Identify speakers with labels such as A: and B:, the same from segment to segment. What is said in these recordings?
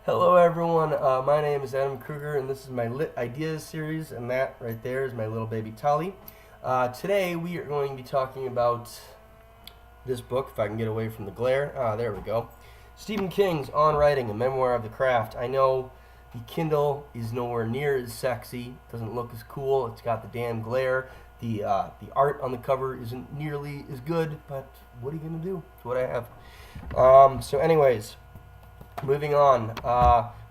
A: Hello, everyone. My name is Adam Kruger, and this is my Lit Ideas series, and that right there is my little baby Tali. Today, we are going to be talking about this book, if I can get away from the glare. There we go. Stephen King's On Writing, a Memoir of the Craft. I know the Kindle is nowhere near as sexy, doesn't look as cool, it's got the damn glare. The art on the cover isn't nearly as good, but what are you going to do? It's what I have. Anyways, moving on.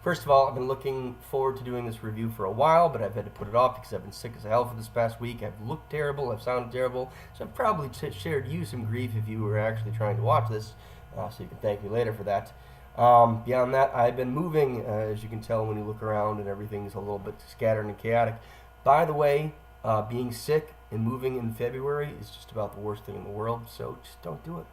A: First of all, I've been looking forward to doing this review for a while, but I've had to put it off because I've been sick as hell for this past week. I've looked terrible, I've sounded terrible, so I've probably shared you some grief if you were actually trying to watch this, so you can thank me later for that. Beyond that, I've been moving, as you can tell when you look around, and everything's a little bit scattered and chaotic. By the way, being sick and moving in February is just about the worst thing in the world, so just don't do it.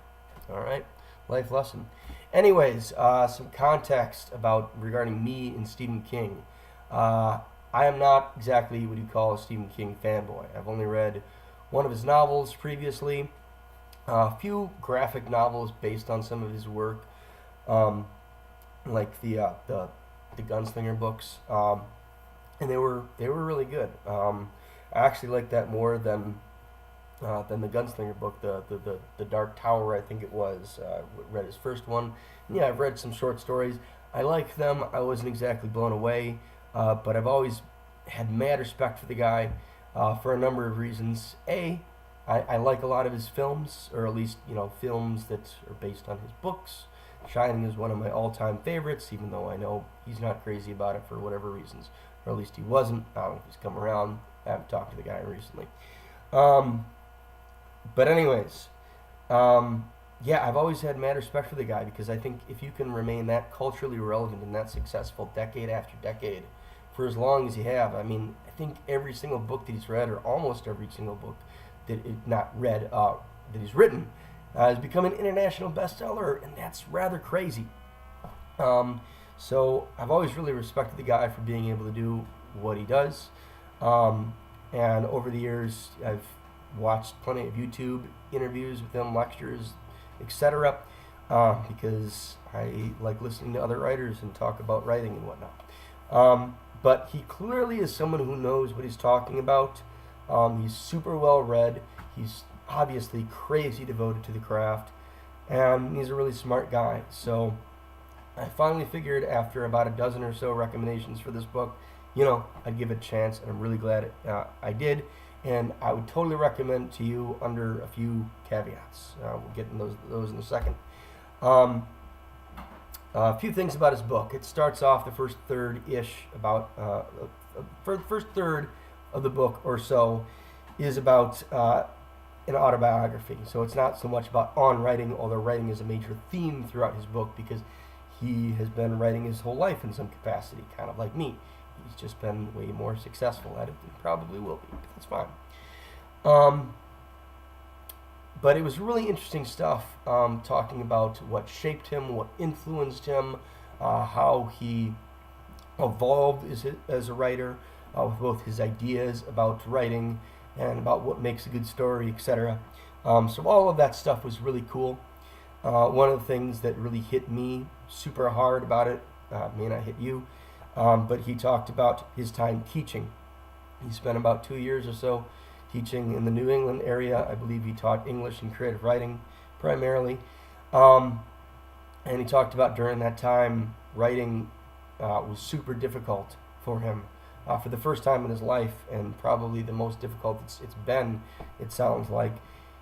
A: All right? Life lesson. Anyways, some context regarding me and Stephen King. I am not exactly what you call a Stephen King fanboy. I've only read one of his novels previously, a few graphic novels based on some of his work, like the Gunslinger books, and they were really good. I actually like that more than the Gunslinger book, the Dark Tower, I think it was. Read his first one. And yeah, I've read some short stories. I like them. I wasn't exactly blown away, but I've always had mad respect for the guy for a number of reasons. I like a lot of his films, or at least films that are based on his books. Shining is one of my all-time favorites, even though I know he's not crazy about it for whatever reasons, or at least he wasn't. I don't know if he's come around. I haven't talked to the guy recently. But anyways, yeah, I've always had mad respect for the guy because I think if you can remain that culturally relevant and that successful decade after decade for as long as you have, I mean, I think every single book that he's read, or almost every single book that he's written, has become an international bestseller, and that's rather crazy. So I've always really respected the guy for being able to do what he does. And over the years, I've watched plenty of YouTube interviews with him, lectures, etc., because I like listening to other writers and talk about writing and whatnot. But he clearly is someone who knows what he's talking about. He's super well read. He's obviously crazy devoted to the craft, and he's a really smart guy. So I finally figured, after about a dozen or so recommendations for this book, I'd give it a chance, and I'm really glad I did. And I would totally recommend to you under a few caveats. We'll get into those in a second. A few things about his book. It starts off the first third-ish first third of the book or so is about an autobiography. So it's not so much about on writing, although writing is a major theme throughout his book because he has been writing his whole life in some capacity, kind of like me. He's just been way more successful at it than he probably will be, but that's fine. But it was really interesting stuff, talking about what shaped him, what influenced him, how he evolved as a writer, with both his ideas about writing and about what makes a good story, etc. So all of that stuff was really cool. One of the things that really hit me super hard about it, may not hit you, but he talked about his time teaching. He spent about 2 years or so teaching in the New England area. I believe he taught English and creative writing primarily. And he talked about during that time, writing was super difficult for him for the first time in his life, and probably the most difficult it's been, it sounds like.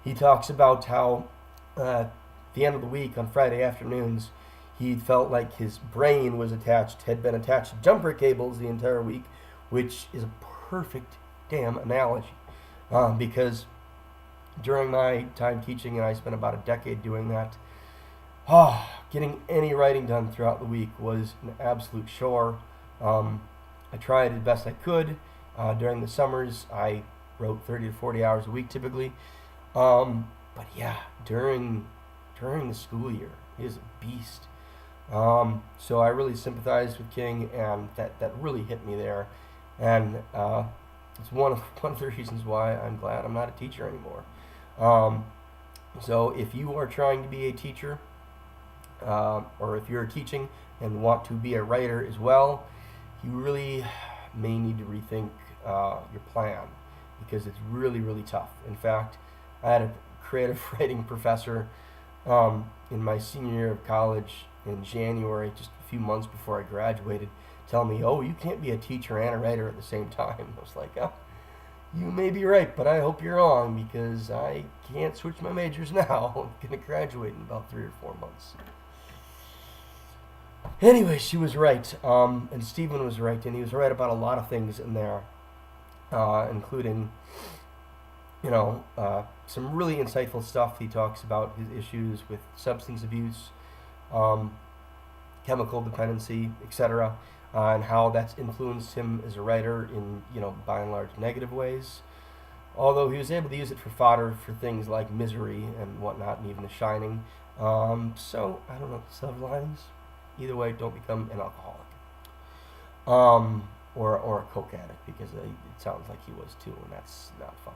A: He talks about how at the end of the week on Friday afternoons, he felt like his brain had been attached to jumper cables the entire week, which is a perfect damn analogy. Because during my time teaching, and I spent about a decade doing that, getting any writing done throughout the week was an absolute chore. I tried as best I could. During the summers, I wrote 30 to 40 hours a week typically. But yeah, during the school year, he is a beast. So I really sympathized with King, and that really hit me there. And it's one of the reasons why I'm glad I'm not a teacher anymore. So if you are trying to be a teacher, or if you're teaching and want to be a writer as well, you really may need to rethink your plan, because it's really, really tough. In fact, I had a creative writing professor in my senior year of college in January, just a few months before I graduated, tell me, "Oh, you can't be a teacher and a writer at the same time." I was like, "Oh, you may be right, but I hope you're wrong, because I can't switch my majors now. I'm going to graduate in about 3 or 4 months." Anyway, she was right, and Stephen was right, and he was right about a lot of things in there, including, some really insightful stuff. He talks about his issues with substance abuse, um, chemical dependency, etc., and how that's influenced him as a writer in, by and large, negative ways. Although he was able to use it for fodder for things like Misery and whatnot, and even The Shining. So, I don't know, silver linings. Either way, don't become an alcoholic. Or a coke addict, because it sounds like he was too, and that's not fun.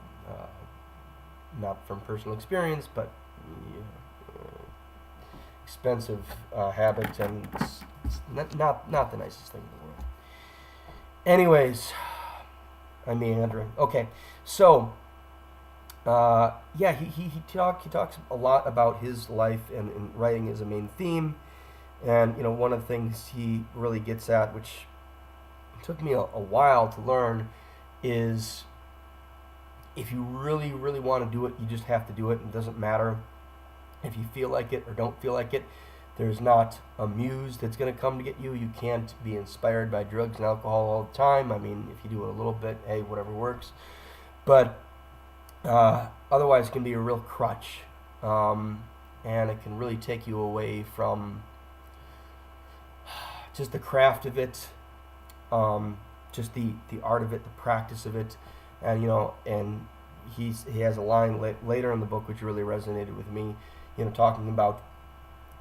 A: Not from personal experience, but expensive habit, and it's not the nicest thing in the world. Anyways, I'm meandering. Okay, so he talks a lot about his life, and writing is a main theme. And one of the things he really gets at, which took me a while to learn, is if you really, really want to do it, you just have to do it. It doesn't matter if you feel like it or don't feel like it. There's not a muse that's going to come to get you. You can't be inspired by drugs and alcohol all the time. I mean, if you do it a little bit, hey, whatever works. But otherwise, it can be a real crutch. And it can really take you away from just the craft of it, just the art of it, the practice of it. And and he has a line later in the book which really resonated with me, talking about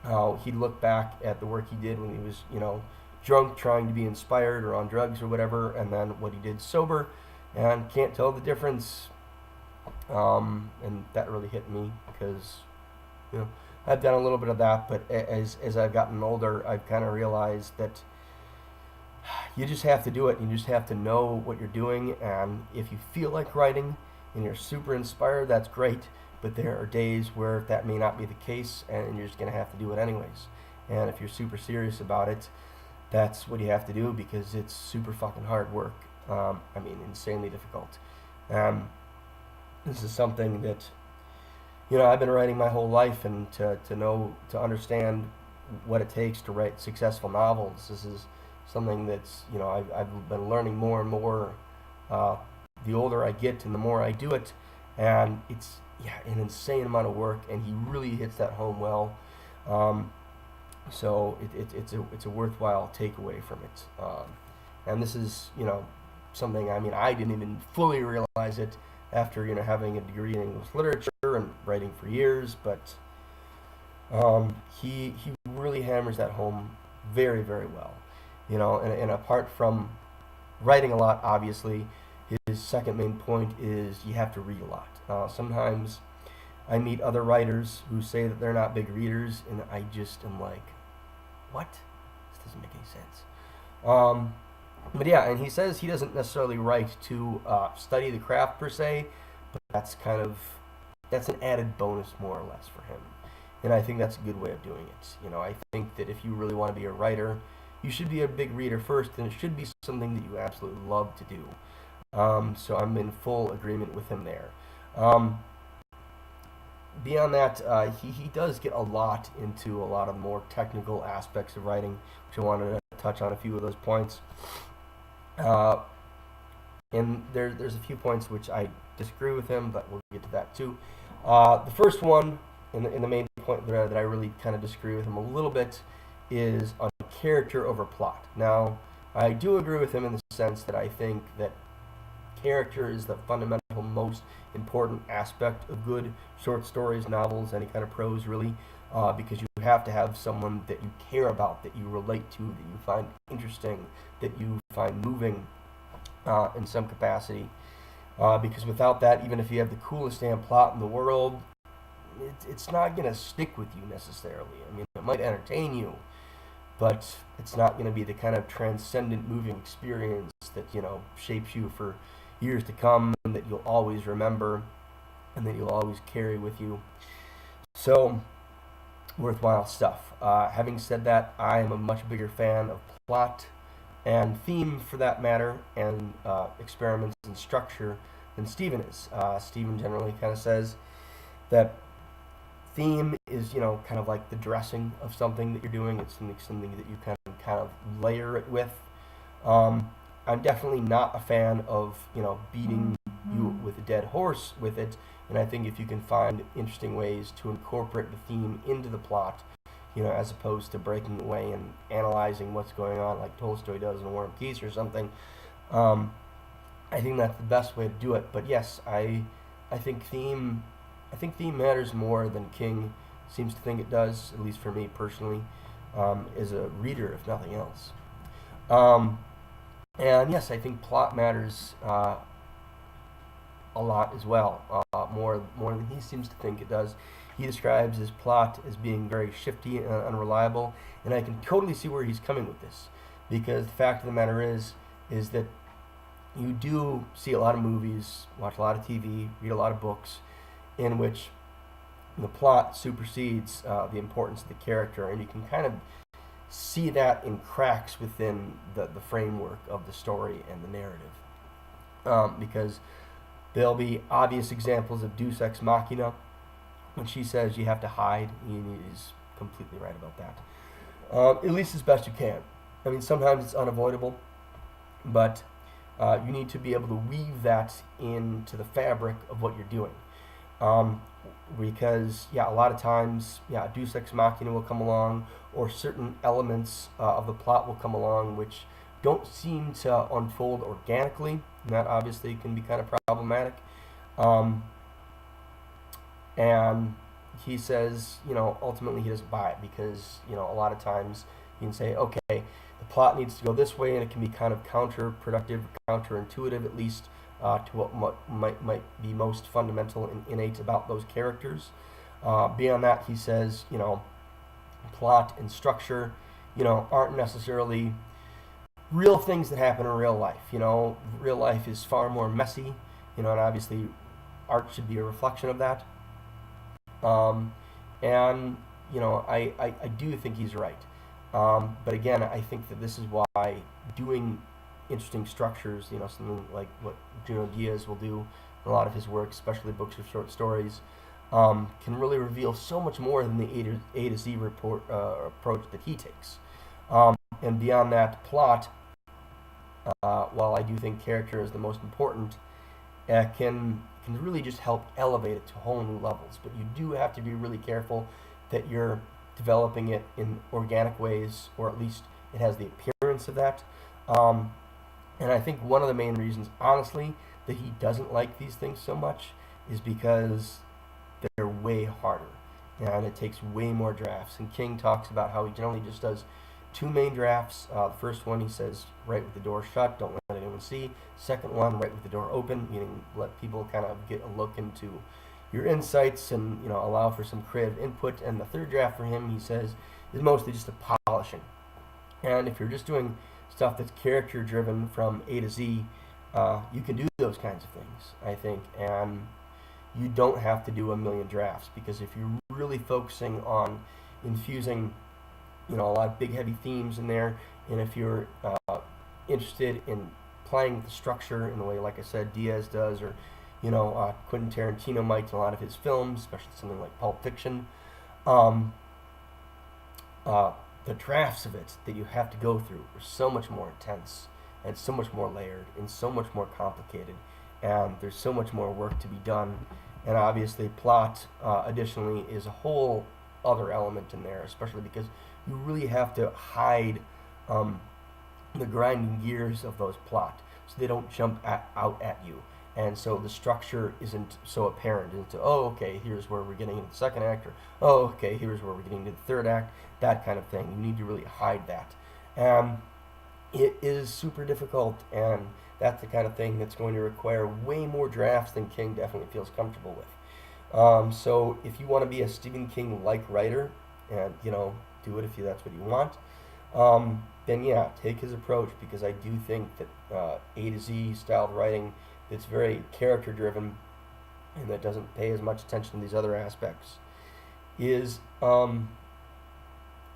A: how he'd look back at the work he did when he was, drunk, trying to be inspired, or on drugs or whatever, and then what he did sober, and can't tell the difference. And that really hit me, because, I've done a little bit of that, but as I've gotten older, I've kind of realized that you just have to do it. You just have to know what you're doing, and if you feel like writing and you're super inspired, that's great. But there are days where that may not be the case, and you're just going to have to do it anyways. And if you're super serious about it, that's what you have to do, because it's super fucking hard work. Insanely difficult. This is something that, I've been writing my whole life, and to understand what it takes to write successful novels, this is something that's, I've been learning more and more the older I get and the more I do it. And it's, an insane amount of work, and he really hits that home well. So it's a worthwhile takeaway from it. And this is, something, I didn't even fully realize it after, having a degree in English literature and writing for years, but he really hammers that home very, very well. And apart from writing a lot, obviously, his second main point is you have to read a lot. Sometimes I meet other writers who say that they're not big readers, and I just am like, what? This doesn't make any sense. But yeah, and he says he doesn't necessarily write to study the craft per se, but that's an added bonus more or less for him. And I think that's a good way of doing it. I think that if you really want to be a writer, you should be a big reader first, and it should be something that you absolutely love to do. So I'm in full agreement with him there. Beyond that, he does get a lot into a lot of the more technical aspects of writing, which I wanted to touch on a few of those points. And there's a few points which I disagree with him, but we'll get to that too. The first one, in the main point that I really kind of disagree with him a little bit, is on character over plot. Now, I do agree with him in the sense that I think that character is the fundamental, most important aspect of good short stories, novels, any kind of prose, really, because you have to have someone that you care about, that you relate to, that you find interesting, that you find moving in some capacity. Because without that, even if you have the coolest damn plot in the world, it's not going to stick with you necessarily. I mean, it might entertain you, but it's not going to be the kind of transcendent moving experience that shapes you for years to come, and that you'll always remember, and that you'll always carry with you. So, worthwhile stuff. Having said that, I am a much bigger fan of plot and theme, for that matter, and experiments in structure than Stephen is. Stephen generally kind of says that theme is, kind of like the dressing of something that you're doing. It's something that you can kind of layer it with. I'm definitely not a fan of, beating you with a dead horse with it. And I think if you can find interesting ways to incorporate the theme into the plot, as opposed to breaking away and analyzing what's going on like Tolstoy does in War and Peace or something, I think that's the best way to do it. But yes, I think theme matters more than King seems to think it does, at least for me personally, as a reader, if nothing else. And yes, I think plot matters a lot as well, more than he seems to think it does. He describes his plot as being very shifty and unreliable, and I can totally see where he's coming with this, because the fact of the matter is that you do see a lot of movies, watch a lot of TV, read a lot of books, in which the plot supersedes the importance of the character, and you can kind of see that in cracks within the framework of the story and the narrative. Because there'll be obvious examples of Deus Ex Machina. When she says you have to hide, he's completely right about that. At least as best you can. I mean, sometimes it's unavoidable, but you need to be able to weave that into the fabric of what you're doing. Because, a lot of times, Deus Ex Machina will come along, or certain elements of the plot will come along which don't seem to unfold organically, and that obviously can be kind of problematic. And he says, ultimately he doesn't buy it, because, a lot of times you can say, okay, the plot needs to go this way, and it can be kind of counterproductive, counterintuitive, at least to what might be most fundamental and innate about those characters. Beyond that, he says, plot and structure, aren't necessarily real things that happen in real life. Real life is far more messy, and obviously art should be a reflection of that. And I do think he's right. But again, I think that this is why doing interesting structures, something like what Junot Diaz will do in a lot of his work, especially books of short stories, can really reveal so much more than the A to Z approach that he takes. And beyond that, plot, while I do think character is the most important, can really just help elevate it to whole new levels. But you do have to be really careful that you're developing it in organic ways, or at least it has the appearance of that. And I think one of the main reasons, honestly, that he doesn't like these things so much is because they're way harder, and it takes way more drafts. And King talks about how he generally just does 2 main drafts. The first one, he says, write with the door shut, don't let anyone see. Second one, write with the door open, meaning let people kind of get a look into your insights and allow for some creative input. And the third draft for him, he says, is mostly just a polishing. And if you're just doing stuff that's character driven from A to Z, you can do those kinds of things, I think, and you don't have to do a million drafts, because if you're really focusing on infusing a lot of big heavy themes in there, and if you're interested in playing with the structure in the way, like I said, Diaz does, or Quentin Tarantino might in a lot of his films, especially something like Pulp Fiction, the drafts of it that you have to go through are so much more intense, and so much more layered, and so much more complicated, and there's so much more work to be done. And obviously plot, additionally, is a whole other element in there, especially because you really have to hide the grinding gears of those plot, so they don't jump out at you. And so the structure isn't so apparent into, oh, okay, here's where we're getting into the second act, or, oh, okay, here's where we're getting into the third act, that kind of thing. You need to really hide that. It is super difficult, and that's the kind of thing that's going to require way more drafts than King definitely feels comfortable with. So if you want to be a Stephen King like writer, and do it if that's what you want, then yeah, take his approach, because I do think that A to Z style writing that's very character driven and that doesn't pay as much attention to these other aspects is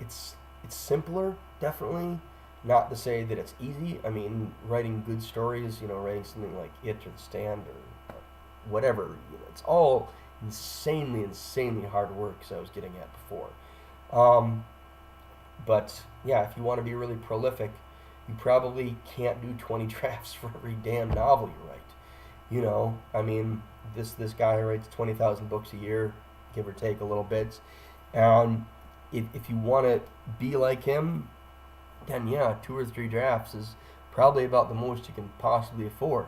A: it's simpler, definitely. Not to say that it's easy. I mean, writing good stories, writing something like It or The Stand or whatever, it's all insanely hard work, as I was getting at before. Um, but yeah, if you want to be really prolific, you probably can't do 20 drafts for every damn novel you write. I mean, this guy writes 20,000 books a year, give or take a little bit, and if you want to be like him, then yeah, 2 or 3 drafts is probably about the most you can possibly afford.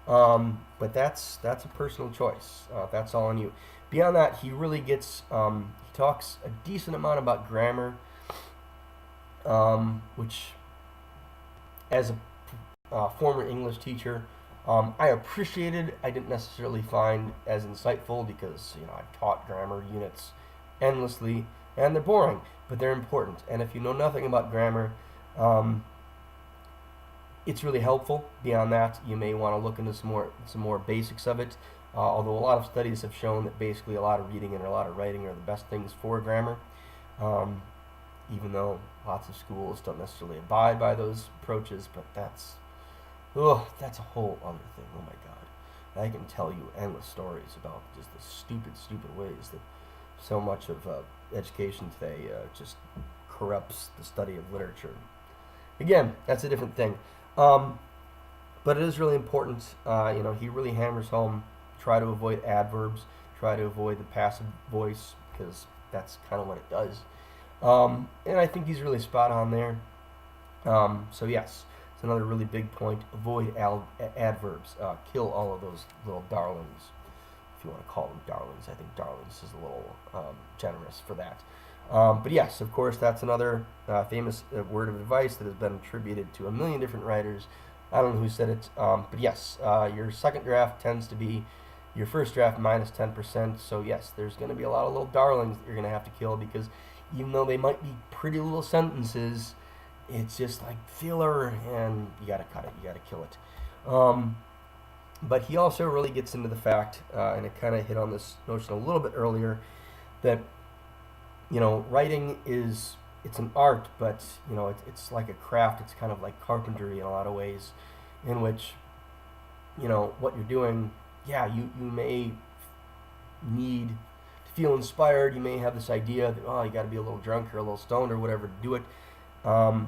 A: But that's a personal choice. That's all on you. Beyond that, he really gets he talks a decent amount about grammar, which as a former English teacher, I appreciated. I didn't necessarily find as insightful, because I've taught grammar units endlessly, and they're boring, but they're important. And if you know nothing about grammar, um, it's really helpful. Beyond that, you may want to look into some more basics of it. Although a lot of studies have shown that basically a lot of reading and a lot of writing are the best things for grammar. Um, Even though lots of schools don't necessarily abide by those approaches, but that's a whole other thing. Oh my God, I can tell you endless stories about just the stupid ways that so much of education today just corrupts the study of literature. Again, that's a different thing. Um, but it is really important. He really hammers home: try to avoid adverbs, try to avoid the passive voice, because that's kind of what it does. And I think he's really spot on there. So yes, it's another really big point. Avoid adverbs. Kill all of those little darlings, if you want to call them darlings. I think darlings is a little generous for that. But yes, of course, that's another famous word of advice that has been attributed to a million different writers. I don't know who said it, but yes, your second draft tends to be your first draft minus 10%. So yes, there's going to be a lot of little darlings that you're going to have to kill, because even though they might be pretty little sentences, it's just like filler, and you got to cut it, you got to kill it. But he also really gets into the fact, and it kind of hit on this notion a little bit earlier, that writing it's an art, but it's like a craft. It's kind of like carpentry in a lot of ways, in which what you're doing. Yeah, you may need to feel inspired. You may have this idea that you got to be a little drunk or a little stoned or whatever to do it, and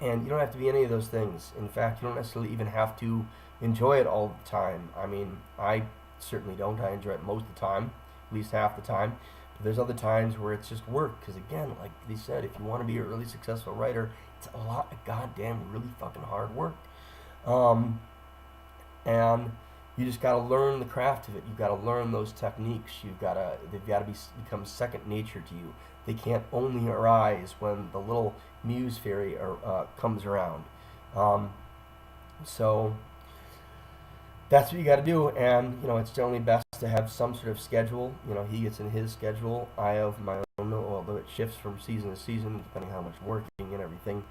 A: you don't have to be any of those things. In fact, you don't necessarily even have to enjoy it all the time. I mean, I certainly don't. I enjoy it most of the time, at least half the time. But there's other times where it's just work. Because again, like they said, if you want to be a really successful writer, it's a lot of goddamn really fucking hard work. Um, and you just got to learn the craft of it. You've got to learn those techniques. They've got to become second nature to you. They can't only arise when the little muse fairy comes around. Um, so that's what you got to do, and it's generally best to have some sort of schedule. He gets in his schedule. I have my own, although it shifts from season to season depending on how much working and everything.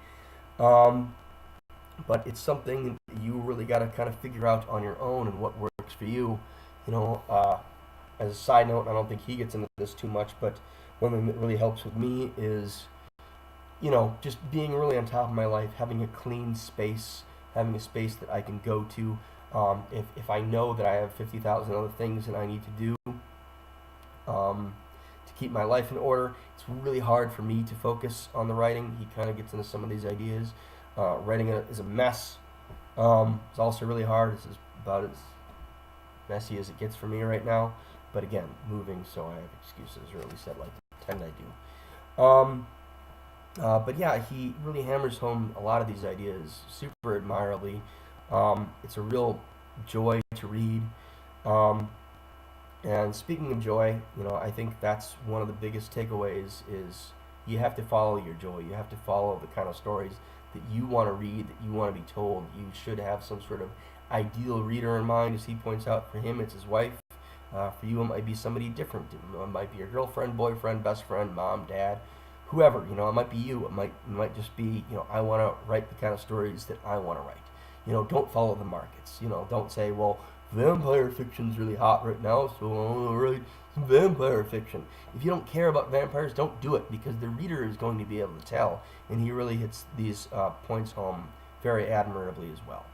A: Um, but it's something you really got to kind of figure out on your own, and what works for you. You know, uh, as a side note, I don't think he gets into this too much, but one thing that really helps with me is just being really on top of my life, having a clean space, having a space that I can go to. If I know that I have 50,000 other things that I need to do to keep my life in order, it's really hard for me to focus on the writing. He kind of gets into some of these ideas. Writing is a mess. It's also really hard. It's about as messy as it gets for me right now. But again, moving, so I have excuses, or at least I'd like to pretend I do. But yeah, he really hammers home a lot of these ideas super admirably. It's a real joy to read. Um, and speaking of joy, I think that's one of the biggest takeaways is you have to follow your joy. You have to follow the kind of stories that you want to read, that you want to be told. You should have some sort of ideal reader in mind. As he points out, for him, it's his wife. For you, it might be somebody different. It might be your girlfriend, boyfriend, best friend, mom, dad, whoever. It might be you. It might just be, I want to write the kind of stories that I want to write. Don't follow the markets. Don't say, well, vampire fiction's really hot right now, so I want to write some vampire fiction. If you don't care about vampires, don't do it, because the reader is going to be able to tell, and he really hits these points home very admirably as well.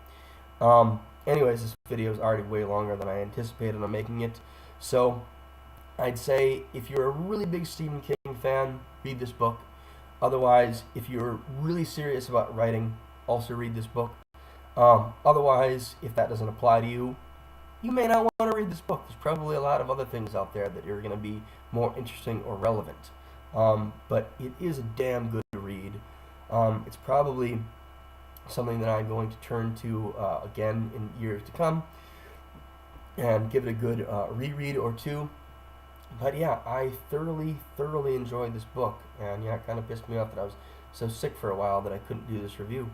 A: Anyways, this video is already way longer than I anticipated on making it, so I'd say if you're a really big Stephen King fan, read this book. Otherwise, if you're really serious about writing, also read this book. Otherwise, if that doesn't apply to you, you may not want to read this book. There's probably a lot of other things out there that are going to be more interesting or relevant. But it is a damn good read. It's probably something that I'm going to turn to again in years to come and give it a good reread or two. But yeah, I thoroughly enjoyed this book, and yeah, it kind of pissed me off that I was so sick for a while that I couldn't do this review,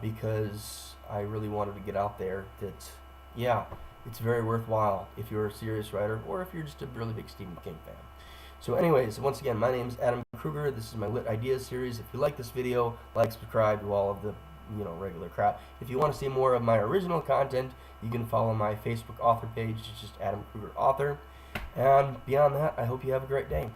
A: because I really wanted to get out there that, yeah, it's very worthwhile if you're a serious writer or if you're just a really big Stephen King fan. So anyways, once again, my name is Adam Kruger. This is my Lit Ideas series. If you like this video, like, subscribe, do all of the regular crap. If you want to see more of my original content, you can follow my Facebook author page. It's just Adam Kruger Author. And beyond that, I hope you have a great day.